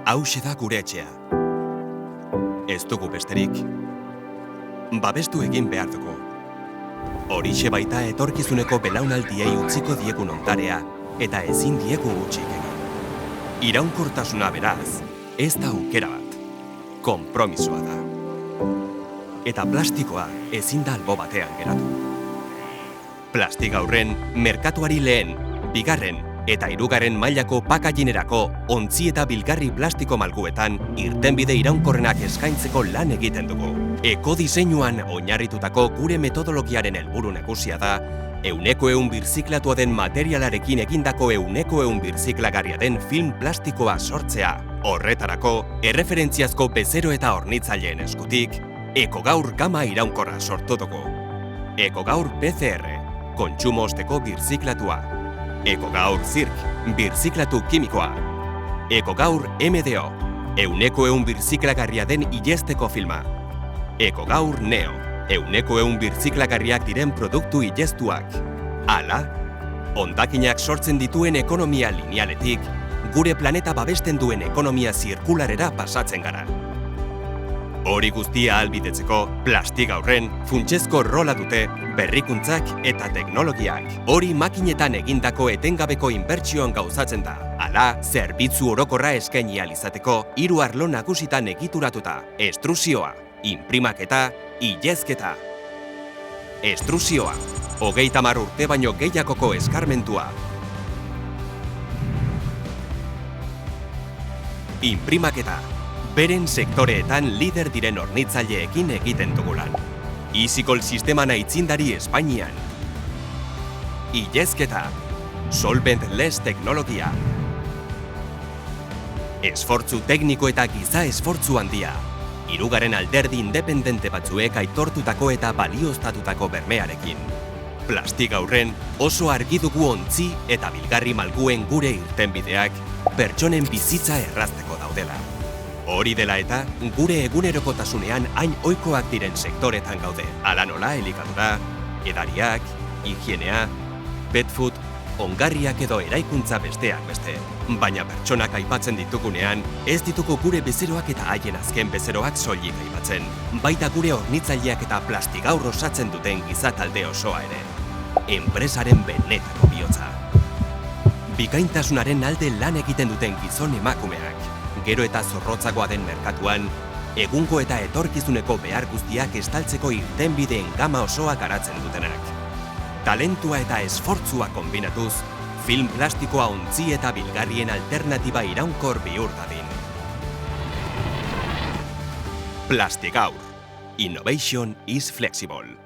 Hauxe da gure etxea. Ez dugu besterik. Babestu egin behar dugu. Horixe baita etorkizuneko belaunaldiei utziko diegun ondarea eta ezin diegu utzik egin. Iraunkortasuna beraz, ez da aukera bat. Konpromisoa da. Eta plastikoa ezin da albo batean geratu. Plastikaurren, merkatuari lehen, bigarren eta hirugarren mailako pakaginerako ontzi eta bilgarri plastiko malguetan irtenbide iraunkorrenak eskaintzeko lan egiten dugu. Ekodiseinuan oinarritutako gure metodologiaren helburu nagusia da 100% birziklatua den materialarekin egindako 100% birziklagarria den film plastikoa sortzea. Horretarako, erreferentziazko bezero eta hornitzaileen eskutik, Ekogaur gama iraunkorra sortu dugu. Ekogaur PCR, kontsumo osteko birziklatua. Ekogaur Zirk, birziklatu kimikoa. Ekogaur MDO, 100% birziklagarria den ilesteko filma. Ekogaur Neo, 100% birziklagarriak diren produktu ilestuak. Hala, hondakinak sortzen dituen ekonomia linealetik, gure planeta babesten duen ekonomia zirkularera pasatzen gara. Hori guztia ahalbidetzeko, plastikaurren funtsezko rola dute berrikuntzak eta teknologiak. Hori makinetan egindako etengabeko inbertsioan gauzatzen da. Hala, zerbitzu orokorra eskaini ahal izateko 3 arlo nagusitan egituratuta: estrusioa, inprimaketa, ilezketa. Estrusioa, 30 urte baino gehiagoko eskarmentua. Inprimaketa, beren sektoreetan lider diren hornitzaileekin egiten dugu lan. Easycol sistema aitzindari Espainian. Ilezketa, solventless teknologia. Esfortzu tekniko eta giza esfortzu handia. 3 alderdi independente batzuek aitortutako eta balioztatutako bermearekin. Plastikaurren oso argi dugu ontzi eta bilgarri malguen gure irtenbideak pertsonen bizitza errazteko daudela. Hori dela eta, gure egunerokotasunean hain ohikoak diren sektoretan gaude. Hala nola elikadura, edariak, higienea, pet food, ongarriak edo eraikuntza besteak beste. Baina pertsonak aipatzen ditugunean, ez ditugu gure bezeroak eta haien azken bezeroak soilik aipatzen. Baita gure hornitzaileak eta plastikaur osatzen duten gizatalde osoa ere. Enpresaren benetako bihotza. Bikaintasunaren alde lan egiten duten gizon emakumeak. Gero eta zorrotzagoa den merkatuan, egungo eta etorkizuneko behar guztiak estaltzeko irtenbideen gama osoa garatzen dutenak. Talentua eta esfortzua kombinatuz, film plastikoa ontzi eta bilgarrien alternatiba iraunkor bihur dadin. Plastikaur. Innovation is flexible.